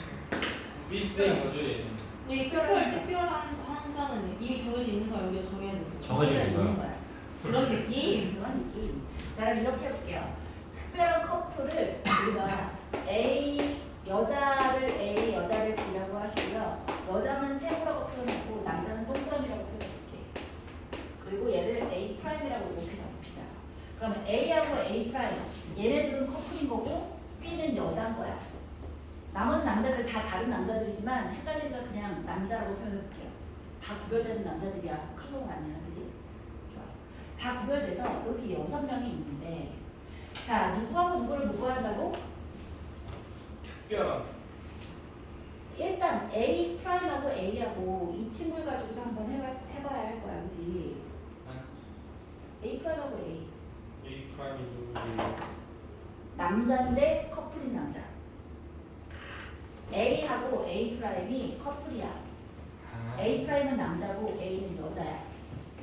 빅세인 거죠 얘는. 이 특별한 항상은 이미 정해져 있는 거야. 우리가 정해야 되는 거. 정해져 있는 있는 거야. 거야. 그런 느낌. 그런 느낌. 자 그럼 이렇게 해볼게요. 특별한 커플을 우리가 여자를 A, 여자를 B라고 하시고요. 여자는 세모라고 표현하고 남자는 동그라미라고 표현해볼게. 그리고 얘를 A 프라임이라고 이렇게 잡읍시다. 그러면 A하고 A 프라임 얘네들은 커플인 거고 B는 여자인 거야. 나머지 남자들 다 다른 남자들이지만 헷갈리니까 그냥 남자라고 표현해볼게요. 다 구별되는 남자들이야. 클로가 아니야, 그지? 좋아. 다 구별돼서 이렇게 6명이 있는데, 자 누구하고 누구를 묶어야 한다고? 특별한. 일단 A 프라임하고 A하고 이 친구를 가지고도 한번 해봐야 할 거야, 그지? A 프라임하고 A. A 프라임이 누구예요? 남자인데 커플인 남자. A하고 A 프라임이 커플이야. A 프라임은 남자고 A는 여자야.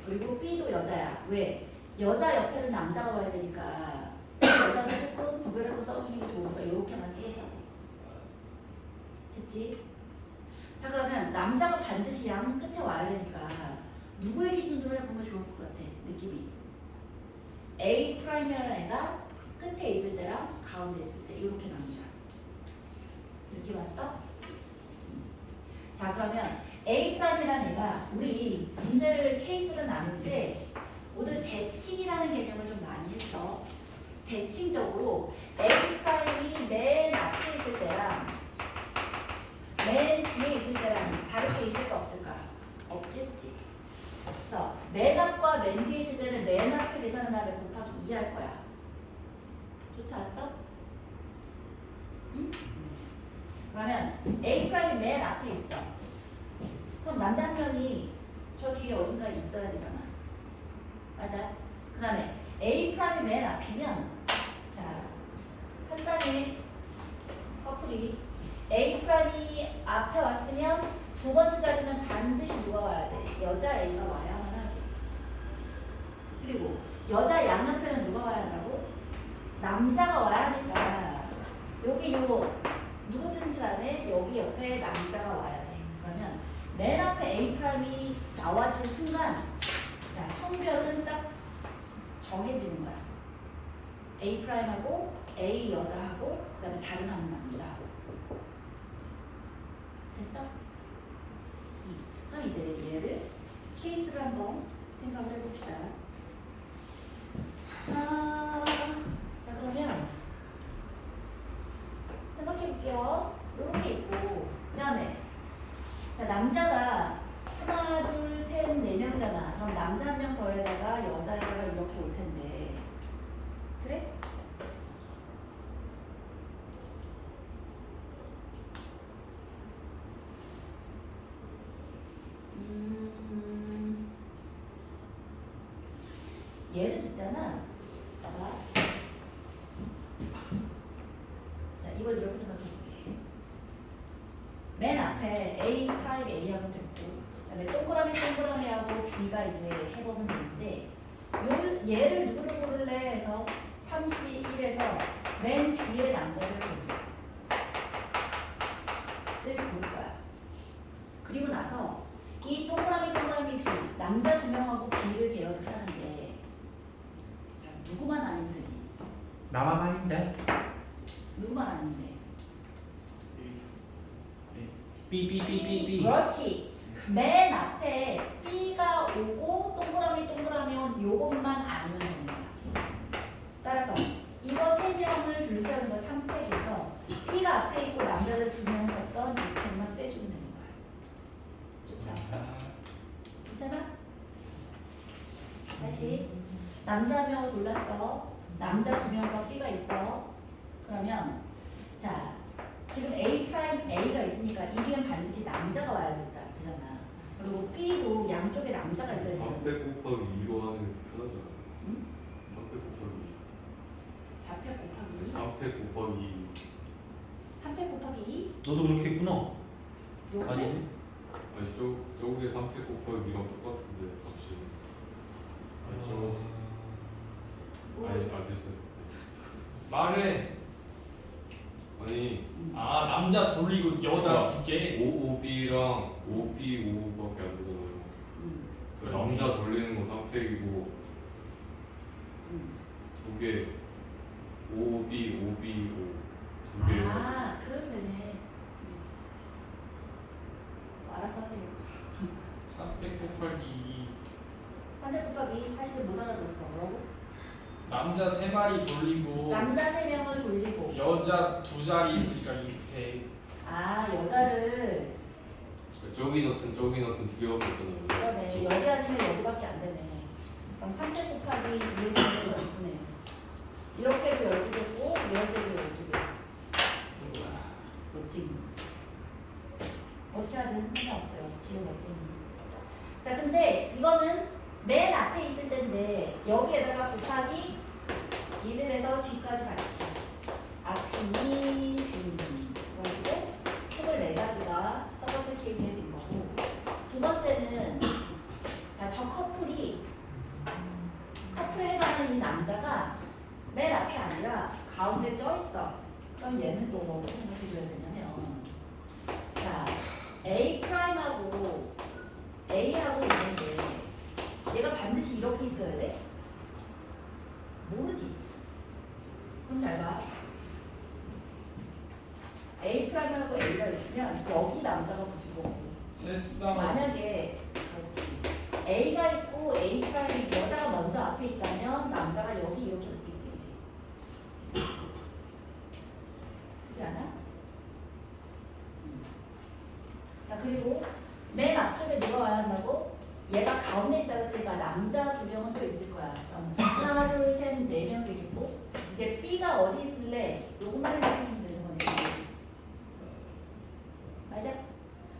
그리고 B도 여자야. 왜? 여자 옆에는 남자가 와야 되니까 여자는 조금 구별해서 써주는 게 좋으니까 이렇게만 쓰겠다고. 됐지? 자 그러면 남자가 반드시 양 끝에 와야 되니까 누구의 기준으로 해보면 좋을 것 같아, 느낌이. A 프라임이라는 애가 끝에 있을 때랑 가운데 있을 때 이렇게 나누자. 느낌 왔어? 자 그러면 A 프라임이라는 애가 우리 문제를 케이스를 나눌 때 오늘 대칭이라는 개념을 좀 많이 했어. 대칭적으로 A 프라임이 맨 앞에 있을 때랑 맨 뒤에 있을 때랑 다르게 있을까 없을까? 없겠지. 그래서 맨 앞과 맨 뒤에 있을 때는 맨 앞에 계산을 하면 곱하기 2 할 거야. 좋지 않았어? 응? 그러면 A 프라임이 맨 앞에 있어. 그럼 남자 한 명이 저 뒤에 어딘가에 있어야 되잖아. 맞아? 그 다음에 A 프라임이 맨 앞이면 자, 한 쌍의 커플이 A 프라임이 앞에 왔으면 두 번째 자리는 반드시 누가 와야 돼? 여자 A가 와야만 하지. 그리고 여자 양옆에는 누가 와야 한다고? 남자가 와야 하니까 여기 요 누구든지 간에 여기 옆에 남자가 와야 돼. 그러면 맨 앞에 A 프라임이 나와지는 순간 자 성별은 딱 정해지는 거야. A 프라임하고 A 여자하고 그 다음에 다른 한 남자하고. 됐어? 그럼 이제 얘를 케이스를 한번 생각을 해봅시다. 자 그러면 생각해볼게요. 요렇게 있고 그 다음에 자 남자가 하나 둘 셋 네 명이잖아. 그럼 남자 한 명 더에다가 여자에다가 이렇게 올 텐데 그래? 얘를 있잖아. 봐봐. 자 이걸 이렇게 생각해볼게. 맨 앞에 A 프라임 A하고 됐고 그다음에 동그라미하고 B가 이제 해보면 되는데 얘를 누구를 고를래 해서 3C1에서 맨 뒤에 남자를 고르자. 를 고를 거야. 그리고 나서 이 동그라미 B 남자 2명하고 B를 배열을 하는데 자 누구만 아니면 되니? 나만 아닌데? 누구만 아니면 돼? 삐삐삐삐삐. 그렇지. 맨 앞에 B가 오고 동그라미 온 요것만 아니면 되는 거야. 따라서 이거 3명을 줄 세우는 거 3팩에서 B가 앞에 있고 남자들 2명 썼던 6팩만 빼주면 되는 거야. 좋지 않았어? 괜찮아? 다시 남자 1명을 골랐어. 남자 2명과 B가 있어. 그러면 자 지금 A 프라임 A가 있으니까 이 뒤엔 반드시 남자가 와야 된다. 그잖아. 그리고 B도 양쪽에 남자가 있어야 돼. 300 곱하기 2로 하는 게 더 편하잖아. 응? 300 곱하기 4팩 곱하기 300 곱하기 2. 3팩 곱하기 2? 너도 그렇게 했구나. 요거? 아니네. 아니 저게 300 곱하기 2랑 똑같은데 값이. 아니 저 뭐, 아니 말해. 아니 아 남자 돌리고 여자 두 개. OOB랑 OB5밖에 안 되잖아요. 그 남자 돌리는 거 3팩이고 두 개. OB, OB5 두 개. 아, 그러게 되네. 알아서 하세요. 300 곱하기 300 곱하기 사실은 못 알아들었어. 뭐라고? 남자 3마리 돌리고 남자 3명을 돌리고 여자 2자리 있으니까 2팩. 아, 여자를 저기 넣든 저기 넣든 두 개밖에 없잖아요. 그러네. 여기 아니면 여기밖에 안 되네. 그럼 300 곱하기 2의 제곱은 6분의 이렇게도 12개고 이렇게도 12개. 멋진. 어떻게 하든 상관없어요. 지금 멋진. 자, 근데 이거는 맨 앞에 있을 텐데 여기에다가 곱하기 2를 해서 뒤까지 같이 앞뒤니 뒤니 그리고 24가지가 첫 번째 케이스에 된 거고 두 번째는 자, 저 커플에 해당하는 이 남자가 맨 앞이 아니라 가운데 떠 있어. 그럼 얘는 또 뭐부터 생각해 줘야 되냐면 자, A 프라임하고 A하고 있는데 얘가 반드시 이렇게 있어야 돼? 모르지. 그럼 잘 봐. A 프라임하고 A가 있으면 여기 남자가 붙을 거고 세쌍. 만약에 그렇지 A가 있고 A 프라임이 여자가 먼저 앞에 있다면 남자가 여기 이렇게 붙겠지, 그지? 그렇지 않아? 자, 그리고 맨 앞쪽에 누가 와야 한다고? 얘가 가운데 있다고 했으니까 남자 2명은 또 있을 거야. 그럼 하나, 둘, 셋, 4명 되겠고 이제 B가 어디 있을래? 요것만 생각해주면 되는 거네. 맞아?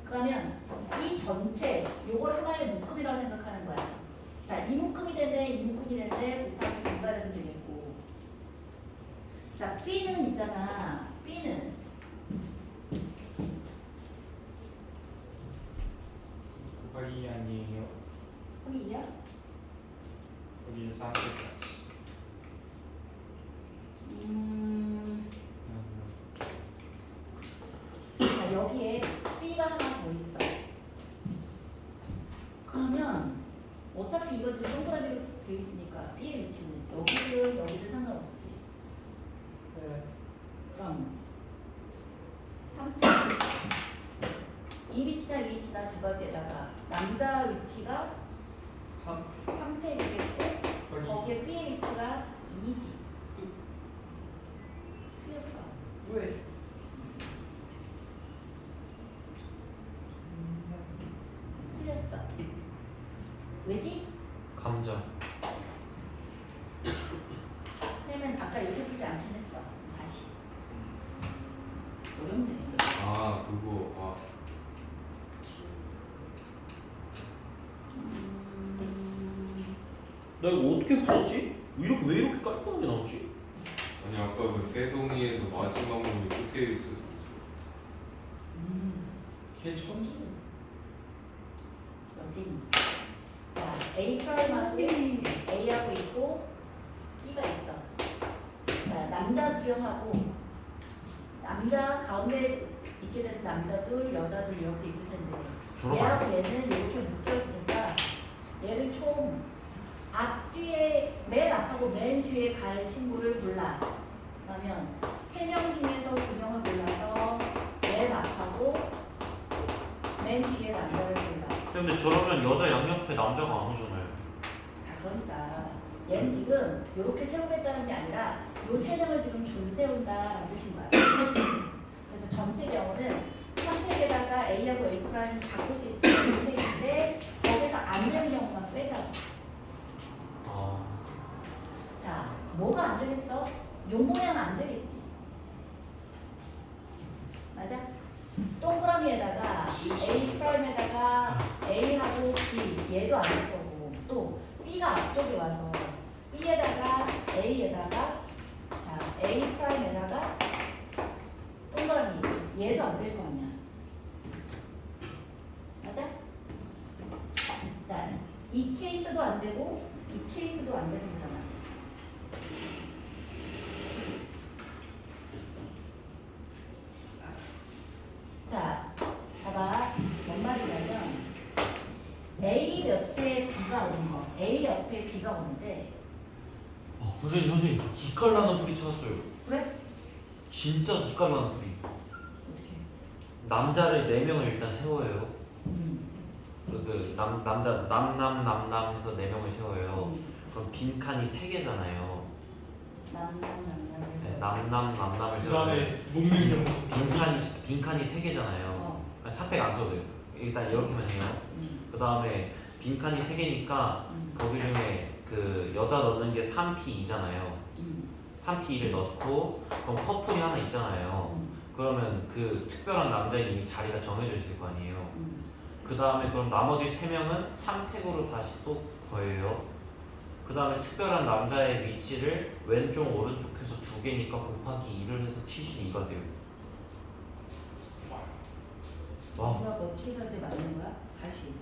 그러면 이 전체 요걸 하나의 묶음이라고 생각하는 거야. 자, 이 묶음이 되네, 이 묶음이 되네 곱하기 2가 되면 되겠고 자, B는 있잖아. B는 곱하기 아니에요. 거기 2야? 거기에 300까지. 자, 여기에 B가 하나 더 있어. 그러면 어차피 이거 지금 동그라미로 되어 있으니까 B의 위치는 여기든 상관없지. 네. 그럼 3 이 위치나 이 위치나 두 가지에다가 남자 위치가 3팩이겠고 거기에 B의 위치가 2지. 틀렸어. 왜? 틀렸어. 왜지? 감자. 쌤은 아까 이렇게 풀지 않긴 했어. 다시. 어렵네. 아 그거 나 이거 어떻게 풀었지? 왜 이렇게 깔끔하게 나왔지? 아니 아까 그 세동이에서 마지막 문이 끝에 있을 수 있어. 걔 천재네. 멋진. 자, A 프라임하고 A하고 있고 B가 있어. 자, 남자 2명하고 남자 가운데 있게 되는 남자 둘, 여자 둘 이렇게 있을 텐데 저런 얘하고 얘는 이렇게 묶여지니까 얘를 총 앞뒤에 맨 앞하고 맨 뒤에 갈 친구를 골라. 그러면 3명 중에서 2명을 골라서 맨 앞하고 맨 뒤에 남자를 골라. 근데 저러면 여자 양옆에 남자가 안 오잖아요. 자, 그러니까 얘는 지금 이렇게 세우겠다는 게 아니라 요 3명을 지금 줄 세운다라는 뜻인 거야. 그래서 전체 경우는 3팩에다가 A하고 A 프라임 바꿀 수 있을 텐데 거기서 안 되는 경우만 빼자. 자, 뭐가 안 되겠어? 요 모양 안 되겠지. 맞아? 동그라미에다가 A 프라임에다가 A하고 B 얘도 안 될 거고 또 B가 앞쪽에 와서 B에다가 A에다가 자 A 프라임에다가 동그라미 얘도 안 될 거 아니야. 맞아? 자, 이 케이스도 안 되고 이 케이스도 안 되는 거잖아. A 옆에 B가 오는 거. A 옆에 B가 오는데 선생님 저 기깔나는 풀이 찾았어요. 그래? 진짜 기깔나는 풀이. 어떻게? 남자를 4명을 일단 세워요. 음. 남자 해서 4명을 세워요. 그럼 빈칸이 3개잖아요. 네, 남남을 그 세워요. 다음에 목는 경우 빈칸이 3개잖아요. 사팩 안 써도 돼요. 일단 이렇게만 해요. 그 다음에 빈칸이 3개니까 거기 중에 그 여자 넣는 게 3P2잖아요. 3P2를 넣고 그럼 커플이 하나 있잖아요. 그러면 그 특별한 남자인 이미 자리가 정해져 있을 거 아니에요. 그 다음에 그럼 나머지 3명은 3팩으로 다시 또 구해요. 그 다음에 특별한 남자의 위치를 왼쪽 오른쪽 해서 2개니까 곱하기 2를 해서 72가 돼요. 와, 누가 뭐 치료할 맞는 거야? 다시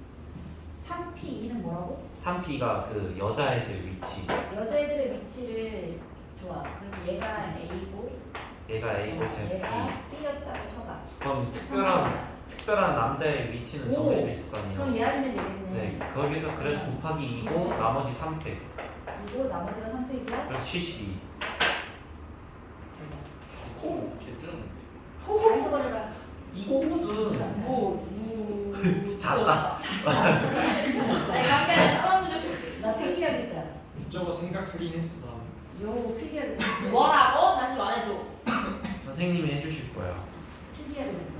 3P2는 뭐라고? 3P가 그 여자애들 위치. 여자애들의 위치를 좋아. 그래서 얘가 A고 얘가 A고 제 B. 얘가 B였다고 쳐봐. 그럼 특별한 남자의 위치는 오. 정해져 있을 거 그럼 아니에요. 얘 아니면 되겠네. 네, 거기서 그래서 곱하기 2고 나머지 3팩. 이고 나머지가 3팩이야? 그래서 72. 개쩌는데. 다 잊어버려라. 이거거든. 뭐 작다. 아니 깜짝이야 사람 좀 나 필기하겠다. 저거 생각하긴 했어. 나. 요 필기하겠다. 뭐라고? 다시 말해줘. 선생님이 해주실 거야. 필기하겠는데.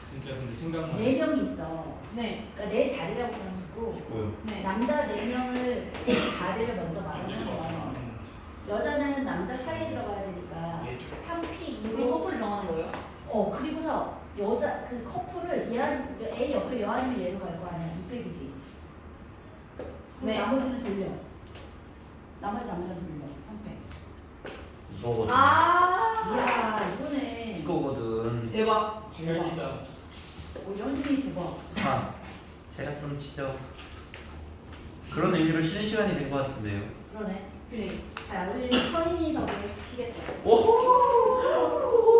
진짜 근데 생각만 4명이 있어. 네. 그러니까 내 자리라고 그냥 두고 뭐요? 네. 남자 4명을 자리를 먼저 말하는 거야. 여자는 남자 사이에 들어가야 되니까 예, 좀. 3P2로 그리고 커플을 정하는 거예요? 그리고서 여자 그 커플을 A 옆에 여 아니면 얘로 갈 거 아니야. 200이지. 네. 나머지는 돌려. 나머지 남자는 돌려. 3팩. 이거거든. 이야 이거네. 이거거든. 대박. 생각이다. 현준이 대박. 아, 제가 좀 치죠. 그런 의미로 쉬는 시간이 된 것 같은데요. 그러네. 그래. 자 우리 선인이 덕에 피겠다. 오호!